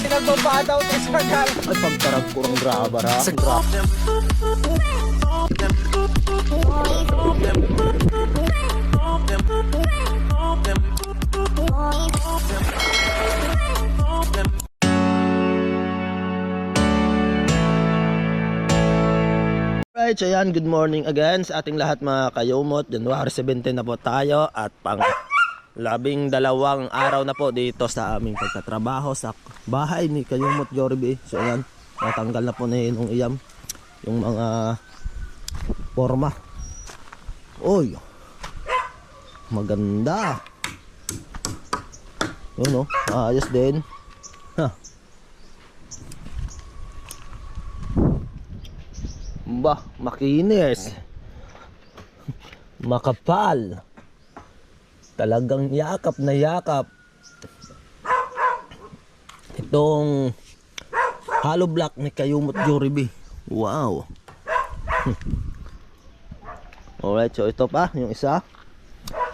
Pinagbaba daw ito sa gal. Ay, pagtarag ko ng graba ha. Right, so yan, good morning again sa ating lahat mga kayumot. January 17 na po tayo at pang 12 araw na po dito sa aming pagtatrabaho sa bahay ni Kayumot Jollibee. So ayan, natanggal na po na yung iyam, yung mga forma. Oy, maganda. Yun o, ayos din. Ha. Bah, makinis. Makapal. Talagang yakap na yakap. Itong hollow block ni Kayumot Jollibee. Wow. Alright, so ito pa, yung isa.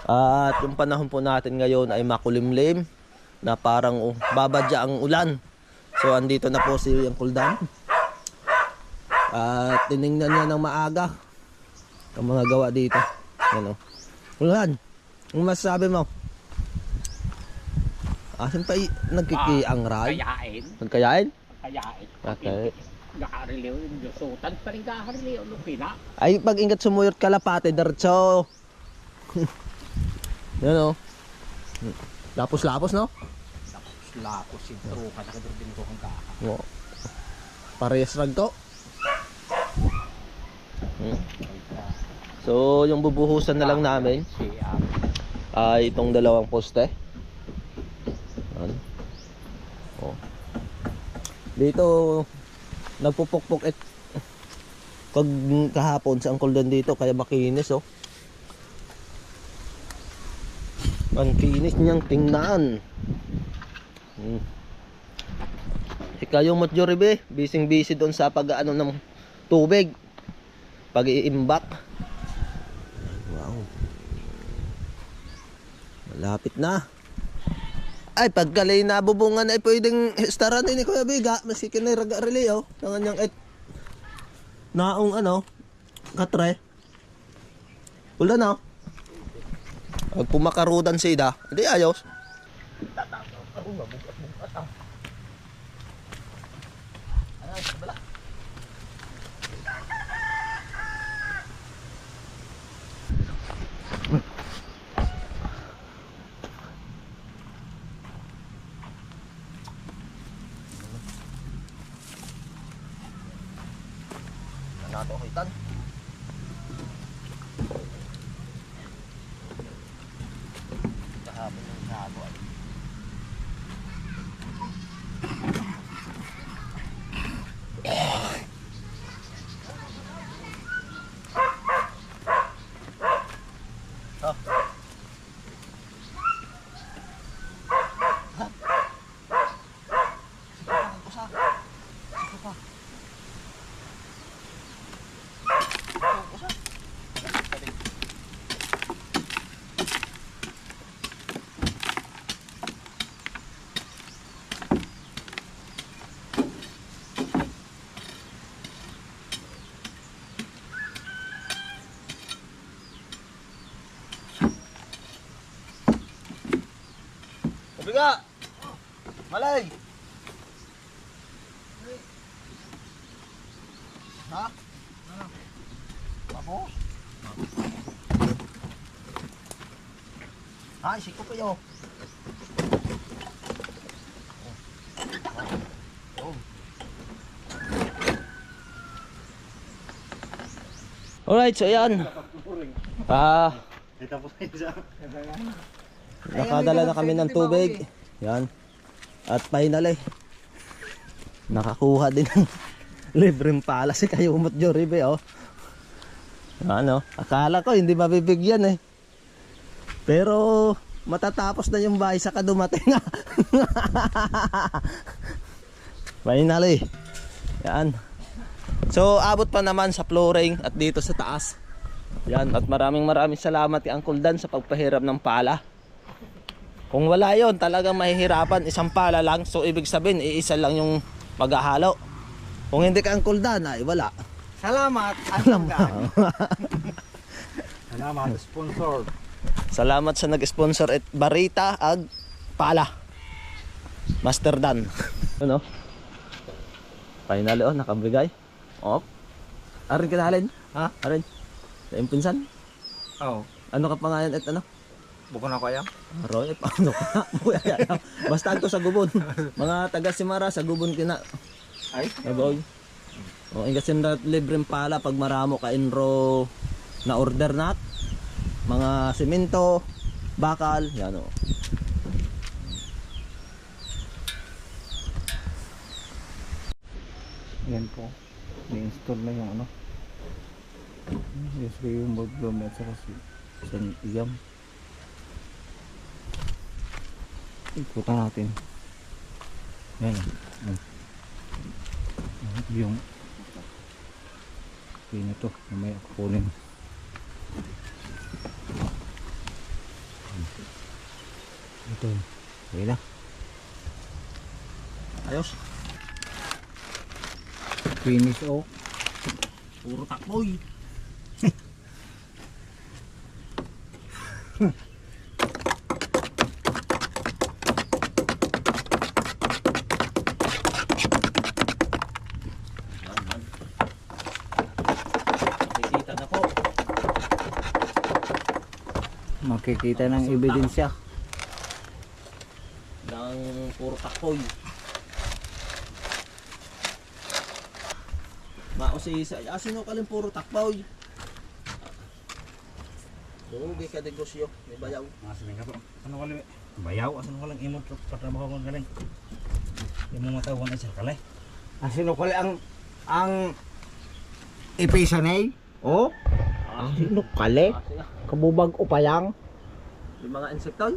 At yung panahon po natin ngayon ay makulimlim na parang babadya ang ulan. So andito na po si Uncle Dan. At tinignan niya ng maaga ang mga gawa dito. Ano? Ulan. Ang masasabi mo? Asan pa nagkikiang ray? Kayain. Nagkayain? Kayain. Okay. Nakariliw yung lusutan pa rin kakariliw. Lupina. Ay, pag ingat sumuyot kalapate, darcho. Yan o. Lapos-lapos, no? Lapos yung truka. Nakadurdin ko kang kaka. Oo. Parehas rag to. So, yung bubuhusan na lang namin ay itong dalawang poste. Oh. Dito nagpupukpok pag kahapon sa Uncle Dan dito kaya makinis oh. Ang kinis niyang tingnan. Kayumot Jollibee, busy doon sa pag-ano ng tubig. Pag-iimbak. Wow. Malapit na. Ay, pagkalay na bubungan ay pwedeng staran ni Kuya Biga. Masikin na raga-relay oh. Ng anyang naong ano, katre. Wala na. Pag pumakarudan si Ida, hindi ayos. Nato hitan. Kahapon ng gago ay. Biga! Malay! Ha? Ano? Tapos? Ha, isik ko kayo. Alright, so yan. Nakadala na kami ng tubig. Yan. At finally, nakakuha din ng libreng pala si Kayumot Jollibee oh. Ano, akala ko hindi mabibigyan eh. Pero matatapos na yung bahay sa kadumating nga. Finally. Yan. So abot pa naman sa flooring at dito sa taas. Yan, at maraming salamat kay Uncle Dan sa pagpahiram ng pala. Kung wala yon, talagang mahihirapan. Isang pala lang, so ibig sabihin, iisa lang yung maghahalo. Kung hindi ka Uncle Dan, ay wala. Salamat. Salamat, sponsor. Salamat sa nag-sponsor at Barita ag pala. Master Dan. Ano? Finally, nakabigay. Oh. Arin kinalin? Ha? Arin? Sa impinsan? Oo. Ano ka pangalan at ano? Buko na kaya? Roy, paano ka? Basta ito sa gubon. Mga taga Simara sa gubon kina. Ay? Nagoy. O ingasin na libreng pala pag maramo ka inro na order nat. Mga semento, bakal, yan o. Yan po. Ni-install na yung ano. Yes, yung board bloom at saka si isang iyam. Ikutan natin. Yan. Yung pin ito. Mamaya kukunin. Ito. Okay na. Ayos. Finish oak. Puro takboy. Makikita na po. Makikita ng ebidensya. Ng puro takboy. Mausisa, asino ka lang puro takboy. Sugi ka negosyo, may bayaw. Masaling ka po. Ano ka lang? Bayaw? Asan ko lang imot patrabaho ko galing? Yung mga tawag na siya kalay. Asino ko ang ipisanay? Oh? Asino kale? Kabubag upayang? Yung mga insektoy.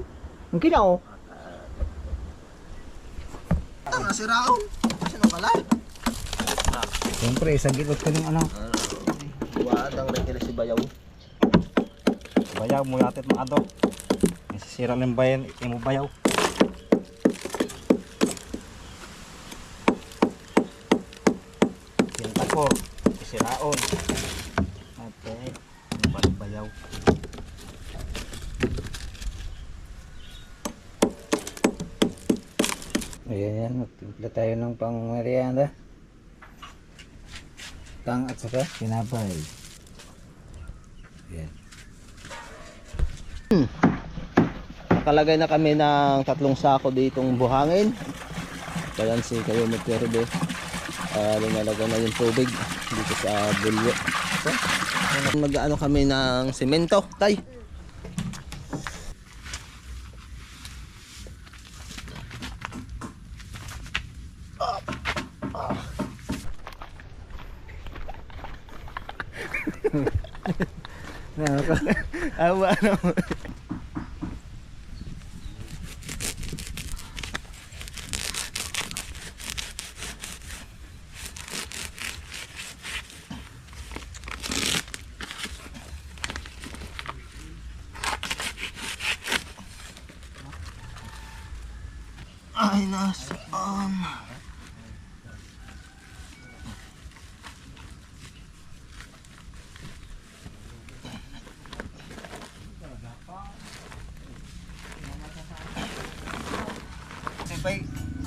Ang kinao? Ito nga si Raon. Asino ka lang? Siyempre, sagilot ko ng ano. Wadang rin si bayaw. Bayaw mo yatit mga ato. Nasisira ng bayan, imo bayaw. Yung takor, isiraon. Ate, yung bayaw. Ayan, magtimpla tayo ng pang merienda. Tang at saka tinapay. Ayan. Nakalagay na kami ng 3 sako ditong buhangin. Kaya si kayo magperde. Linalagay na yung tubig dito sa bulyo. So, mag-ano kami ng semento, tay. Awa na. Ay, nasaan?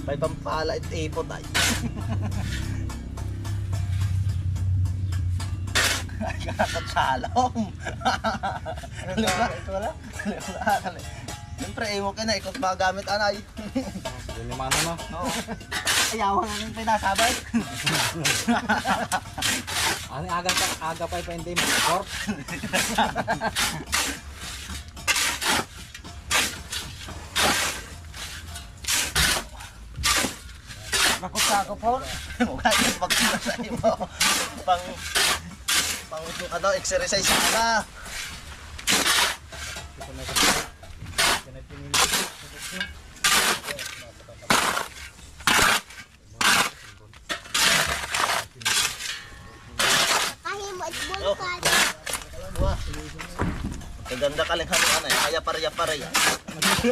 May pampala at ipo tayo. Ay, kakatsalong. Ito wala? Siyempre, iwo ka na. Ikot ba gamit, anay? Yung mga ano, no? Ayaw na yung pinasabay. Ano, aga pa yung hindi mo. Korp. Nakot sa ako po. Mukha yung magpula sa iyo. Pang ano, exercise ka na. Kahit mo at bulkan. kalinghan ng ano, kaya parya-parya. Hindi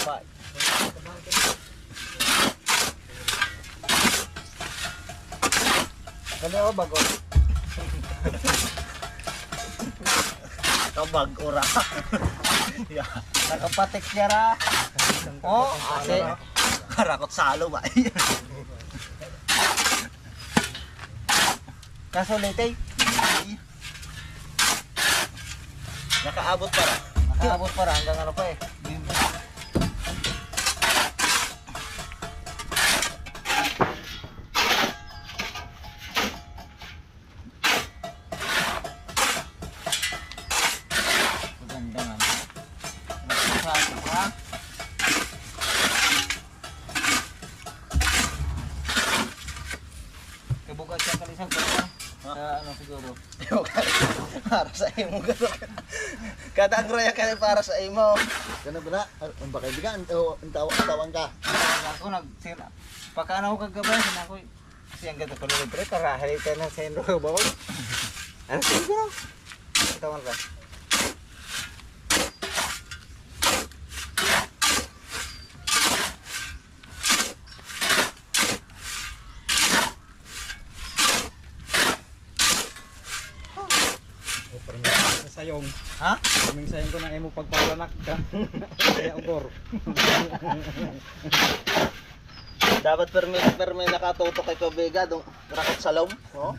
ba? Kani ako bago. Kabag ura. Ya, Nakapatik niya ra. Oh, ase. karakot salo ba? Kaso litay. Nakaabot para. Nakaabot pa ra hanggang ano pa eh. Maganda nga. Nagsasabi pa. Kabuka siya kalisang ko. Ano siguro? Para sa imo gano'n. Kada ang raya ka para sa imo. Kana ba na? Ang bakaibigan, ang tawang ka. Ako nagsira. Pagka ako kagabay, ako kasi ang ganda ko nung pre, para halita na sa inro ba? Ano siguro? Tawan ka. Sayong. Ha? Kaming sayong ko na imo pagpalanak ka. Kaya ugor. Dapat permi nakatutok kay Kabega dong rakot salom. Oh.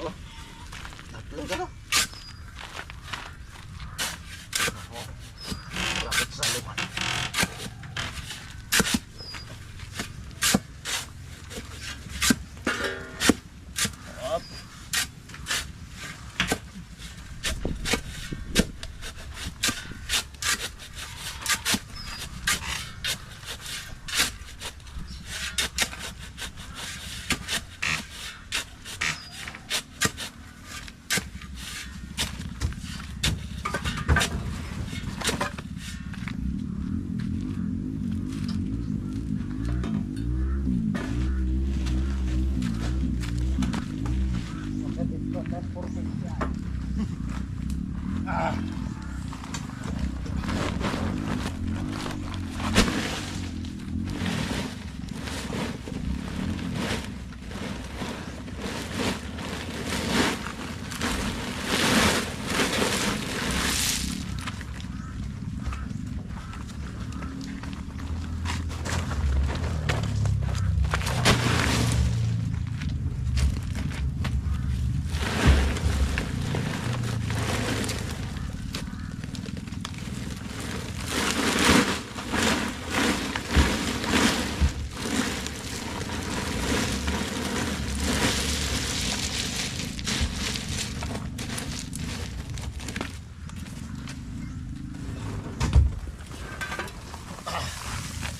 Oh. Tatlo ka na. Oh. Rakot salom.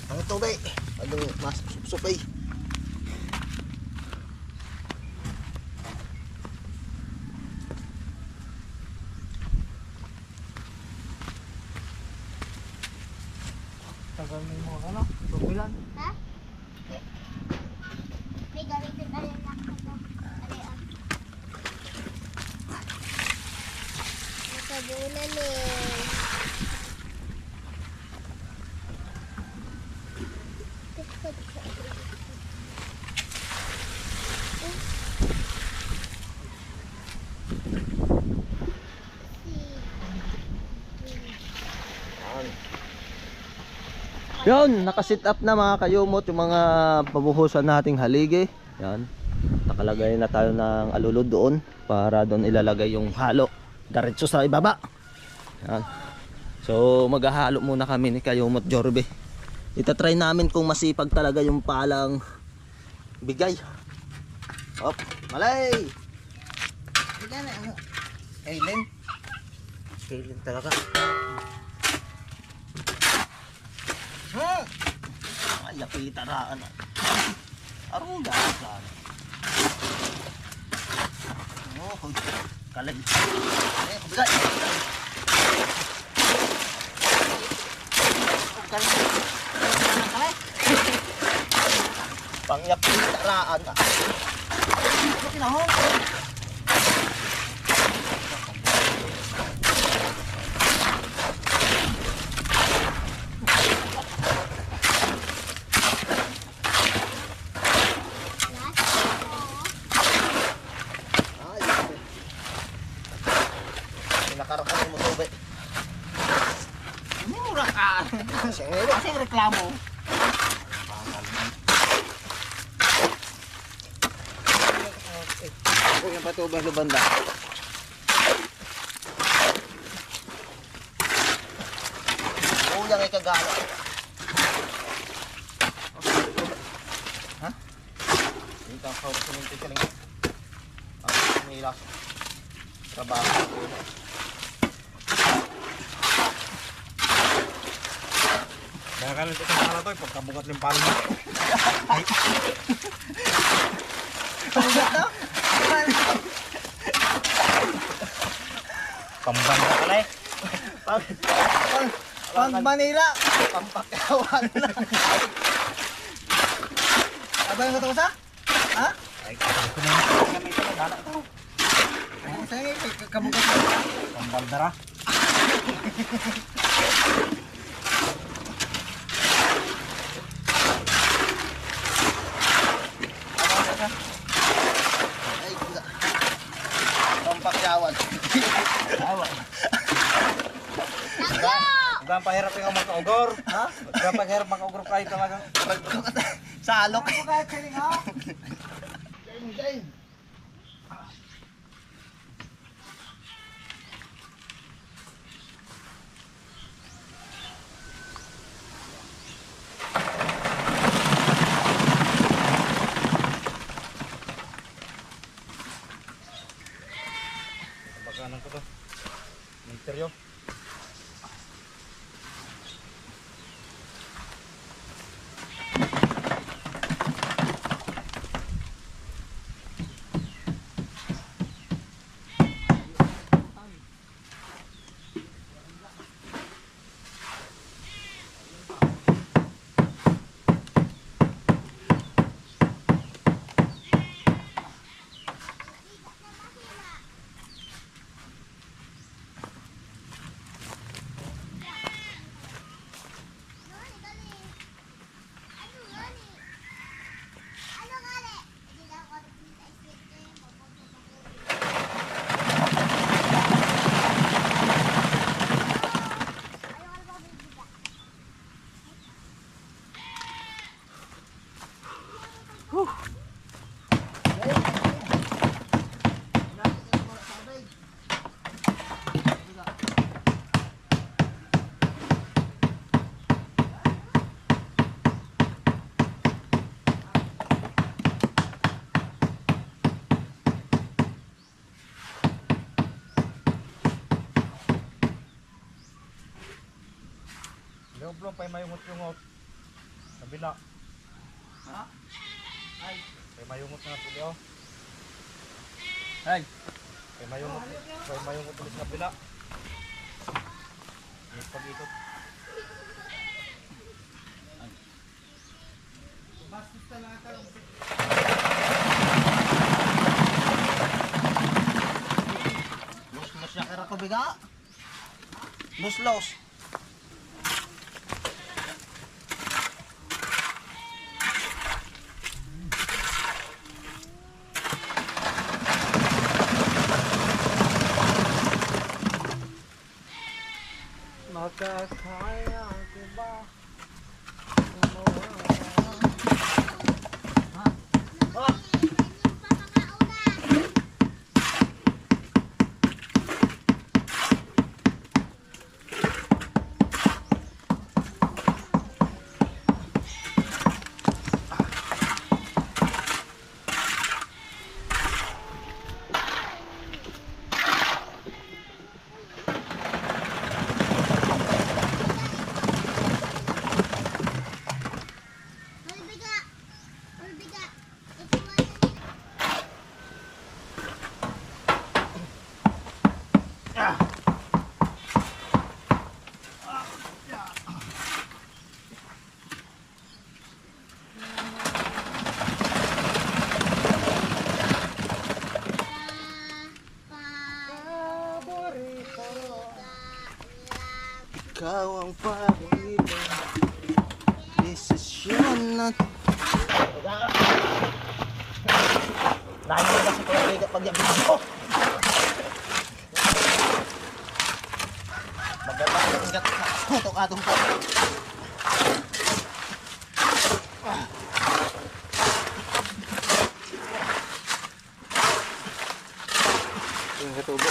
Ang tubig, ano mas supay. Tagal mo mo ano? Tugulan. Ha? May gamitin na rin ako. Arian. Nakabunan eh. Yun, nakasit up na mga kayumot yung mga pabuhusan nating haligi. Yan. Nakalagay na tayo ng alulod doon para doon ilalagay yung halo. Diretso sa ibaba. Yan. So maghahalo muna kami ni Kayumot Jorbe. Itatry namin kung masipag talaga yung palang bigay. Op, malay! Hindi na ano. Kailin. Kailin talaga. Ay, apitaraan. Arong gasan. Oh, kalay. Eh, kabigay. Kalin. Kalin. Pangyap yung taraan. Ano kinahon? Pinakarakan mo tubig. Hindi mura ka. Kasi reklamo. Huwag yung patubig sa banda. Uyang ikagala. Ha? Dito ang kawag sa minti ka lang. Ang umilas. Trabaho. Kaya ka lang ito sa pala to, pagkabukat ng palo mo. Pambanda ka lang eh. Pang Manila. Pampakawan na. Abay mo ito sa? Ha? Ay, ito na yung kami ito, naghala ito. Sige, kamugat. Pambanda ra. Ay, kuda. Pampakawan. Huwag pahirap yung makaugor. Ha? Huwag pahirap makaugor kayo talagang. Salok. Ano kahit siling ha? Pagkanan ko to. Misteryo. Yung pa mayungot-yungot. Kabila. Ha? Ay, mayungot na pili oh. Ay. Mayungot ulit sa kabila. Yung pag-ikot. Bastos talaga. Los na kara ko biga. Los. Makakaya ko ba? Lahat kasi ko yung pagyabit ko. Maganda ko yung katok-katong po. Yung katubo.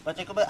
Baca ko ba?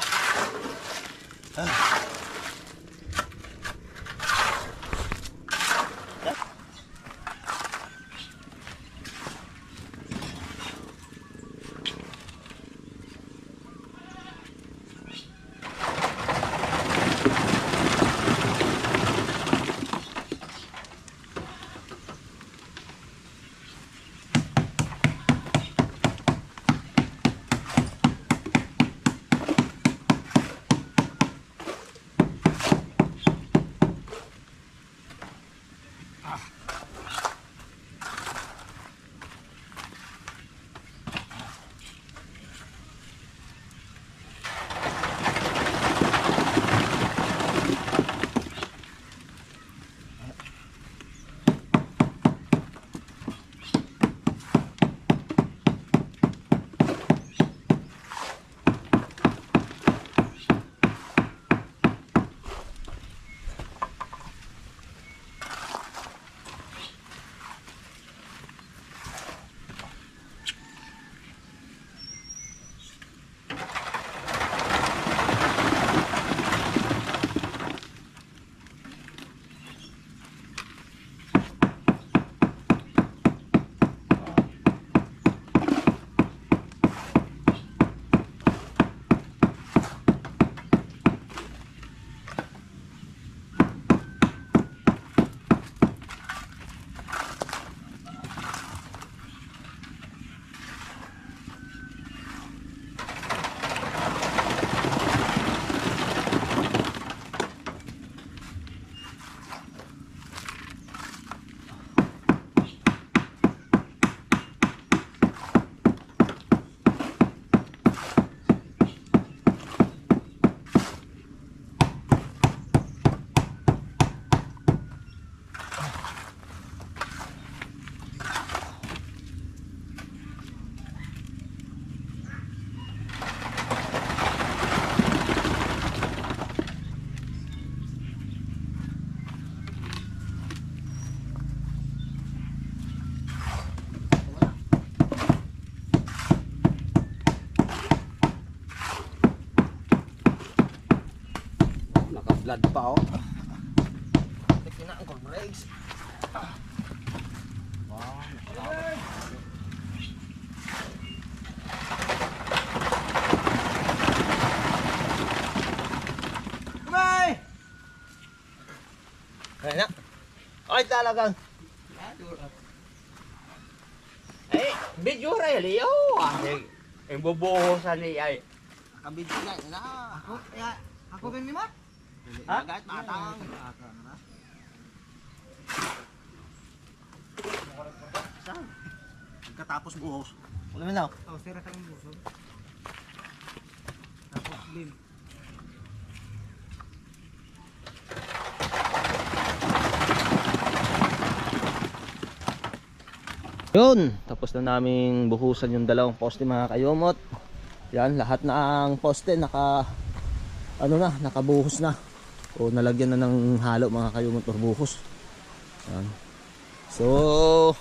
Naka-blood pa oh. Kinaan ko brakes. Bye! Kaya na. Ay talagang. Eh, video rin Leo. Ang bubuhusan ni ay. Kabidyo na. Ako rin ni Ma? Ha? Agad matang. Pagkatapos buhos. Wala na. Oh, sira kang busog. Tapos din. Yun, tapos na naming buhusan yung dalawang poste mga kayumot. Yan, lahat na ang poste nakabuhos na. O nalagyan na ng halo mga kayumot or buhos. Yan. So,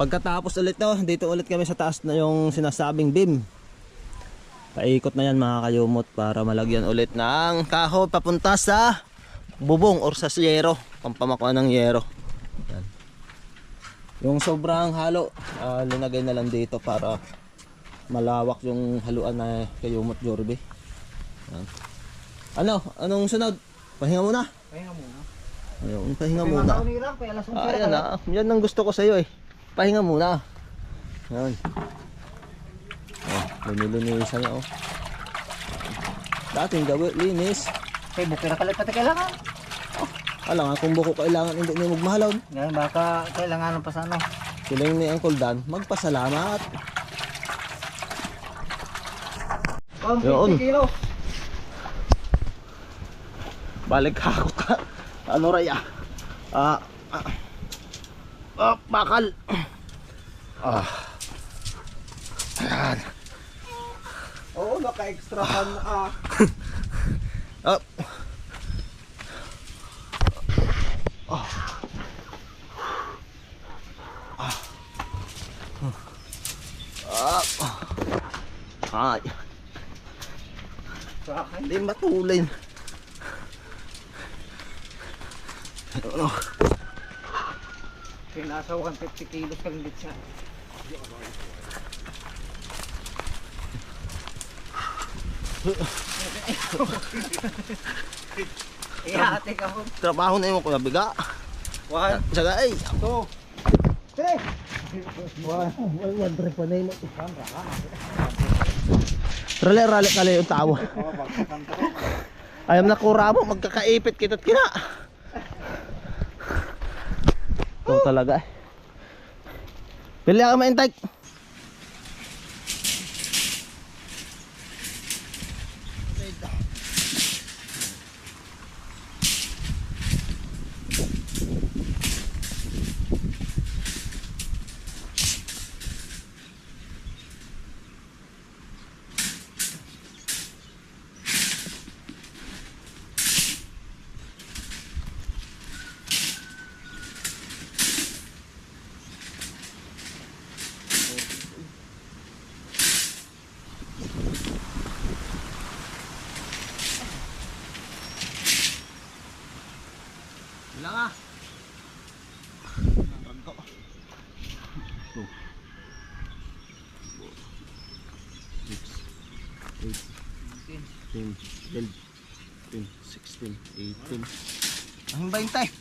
pagkatapos ulit dito ulit kami sa taas na yung sinasabing beam. Paikot na yan mga kayumot para malagyan ulit ng kahoy papunta sa bubong or sa yero, pampamakuan ng yero. Yan. Yung sobrang halo, linagay na lang dito para malawak yung haluan na kayumot Jorbe. Yan. Anong sunod? Pahinga muna. Pahinga muna. Ayun, pahinga muna. Ayan na, yan ang gusto ko sa iyo eh. Pahinga muna. Yan. Linilinisan na dating gawin, linis. Kay bukira kalit pati kailangan. Alam nga kung buko kailangan hindi na magmahalaw. Ngayon baka kailangan pa sa ano. Sila yung ni Uncle Dan, magpasalamat. Yun. Kilo. Balik ako ka. Ano raya? Bakal. Ayan. Oo, naka-extra pan Up. Ay. Hindi matulin. Ano? Nasa 150 kilos kang litsa. Ihati ka mo. Trabaho na yung mga biga. One, Saga ay. two, three. Wala pa na yun. Rale kali yung tao. Ayam na kura mo, magkakaipit kita't kina. Ito talaga eh. Pili ako maintay. Wala nga. Rangko. 2, 6, 8, 10, 11, 12, 16, 18. Ang bantay.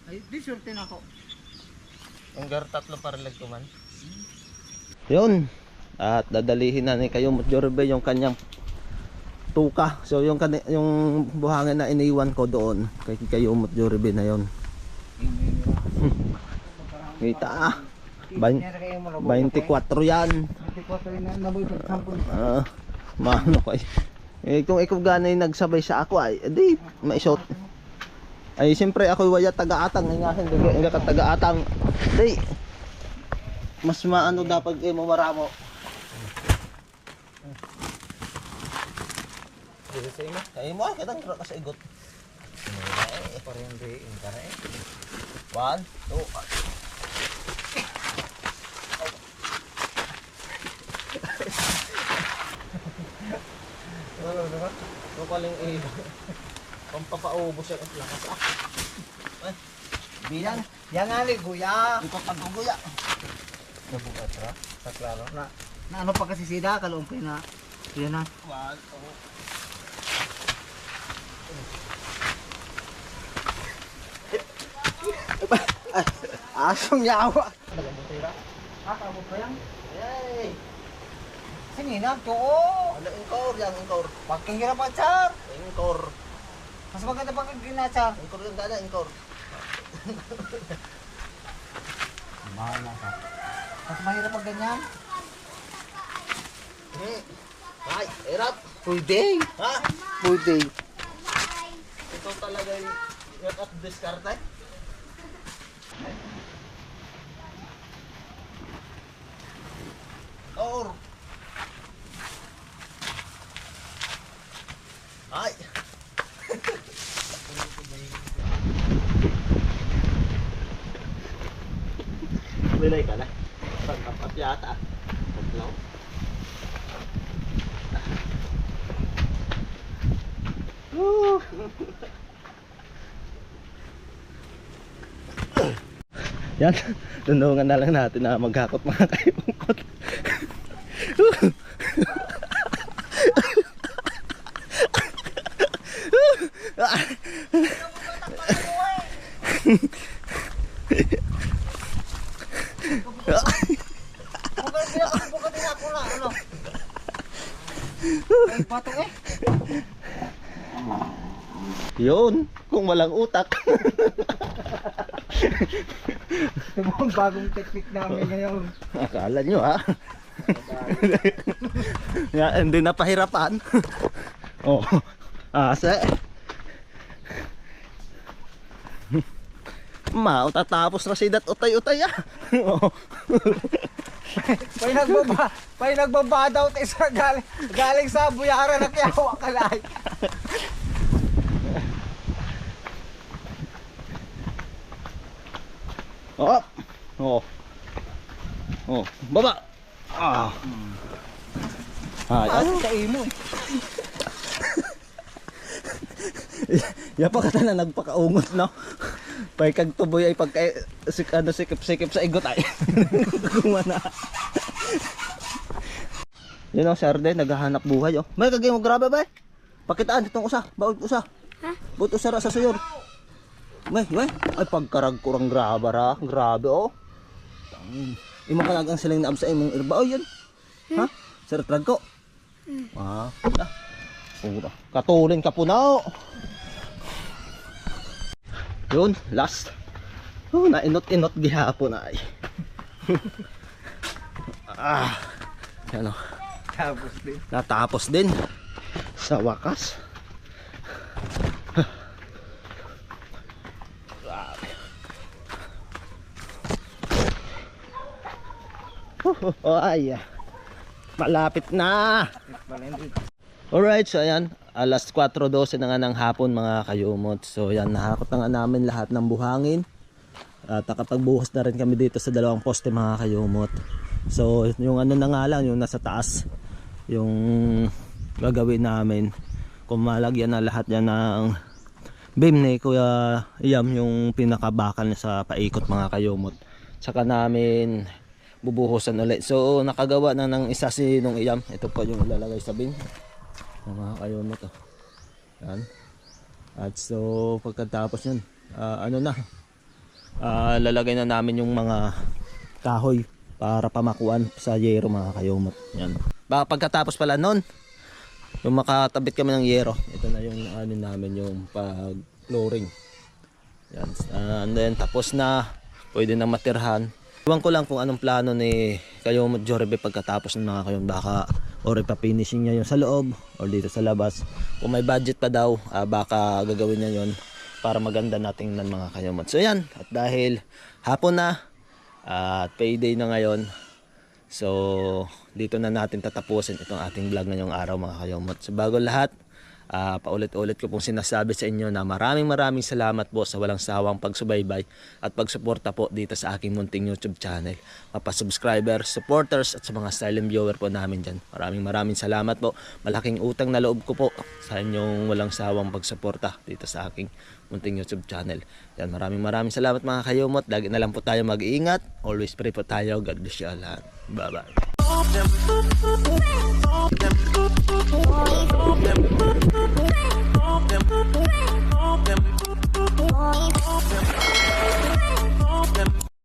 Ay, di surtin ako. Hanggang 3 paralag ko man. Yun. At dadalihin na ni Kayumot Jorbe yung kanyang tuka. So yung buhangin na iniwan ko doon kay Kayumot Jorbe na yon. Kita 24 yan. 24 na naboy pag sampun. Mano ko eh. Kung ikaw ganay nagsabay sa ako ay edi maisot. Ay siyempre ako waya taga-atang nga hindi ka taga-atang. Di mas maano dapat mo maramo. Dito sa imo. Kaya mo ay kadang ka sa igot. Ay parang rin ka na eh. 1, 2. Ano ba? Ito paling pampapaubos yan ang lakas Ay, bilang. Yang ali guya. Ito pagguguya. Nabukatra sa klaro na ano pa kasi sida kalumpay na. Yan na. 1, 2. Asong yawa. Amo pa yan. Yay! Sinina to. Oh. Ano inkor yang inkor? Pagkahirap pa char. Inkor. Mas maganda pag ginasa. Inkor yung gana inkor. Bahala ka. Mas mahirap pag ganyan. Ay, erap. Full day. Ha? Full day. Ito talaga yung at discard Or. Ay. Bilay ka na. Pagkapat yata. Tatlo. Yan, tunungan na lang natin na maghakot mga kayungkot. Bukan din ako na, ano? Ay, patong eh. Yun, kung walang utak. Ito mo ang bagong technique namin ngayon. Akala nyo ha. Hindi na pahirapan. Oh, asa. Tatapos na si dat utay-utay ah. Oh. Pay nagbaba daw tayo sa galing sa Buyara na Quiapo kalay. Oh. Oh. Oh, baba. Ah. Ay, Sa imo eh. ya pa ka na nagpakaungot no. Pay kag tuboy ay pagka sikip sa igot ay. Kumana. Yun ang sarde, naghahanap buhay oh. May kagay mo grabe ba? Pakitaan itong usa, baud usa. Ha? Baud usa ra sa suyor. May, ay pagkarag kurang grabe oh. Imo ka ang siling naab sa imong irba oh yun. Ha? Sa trag ko. Ah, na. Pura. Katulin ka po na oh. Yun, last. Oh, nainot-inot gihapon ay. Ano? Tapos din. Natapos din sa wakas. Oh, ay. Malapit na. Alright, so ayan. Alas 4:12 na nga ng hapon mga kayumot. So yan, nahakot na nga namin lahat ng buhangin. At nakapagbuhos na rin kami dito sa dalawang poste mga kayumot. So yung ano na nga lang, yung nasa taas, yung gagawin namin. Kung malagyan na lahat yan ng beam ni Kuya Iyam, yung pinakabakal niya sa paikot mga kayumot. Saka namin bubuhusan ulit. So nakagawa na ng isa si nung Iyam. Ito po yung ilalagay sa beam. Mga kayumot oh. Yan. At so pagkatapos yun, lalagay na namin yung mga kahoy para pamakuan sa yero mga kayumot. Yan. Baka pagkatapos pala nun, yung makatabit kami ng yero, ito na yung ano namin, yung pag-flooring. Yan. And then tapos na, pwede na matirhan. Iwan ko lang kung anong plano ni Kayumot Jorebe pagkatapos ng mga kayong baka or ipafinishing niya yung sa loob or dito sa labas. Kung may budget pa daw, baka gagawin niya yon para maganda nating ng mga kayumot. So yan, at dahil hapon na at payday na ngayon, so dito na natin tatapusin itong ating vlog ngayong araw mga kayumot. So bago lahat, paulit-ulit ko pong sinasabi sa inyo na maraming salamat po sa walang sawang pagsubaybay at pagsuporta po dito sa aking munting YouTube channel. Mapa-subscribers, supporters at sa mga silent viewer po namin dyan. Maraming salamat po. Malaking utang na loob ko po sa inyong walang sawang pagsuporta dito sa aking munting YouTube channel. Yan, maraming salamat mga kayumot. Lagi na lang po tayo mag-iingat. Always pray po tayo. God bless you all. Bye-bye.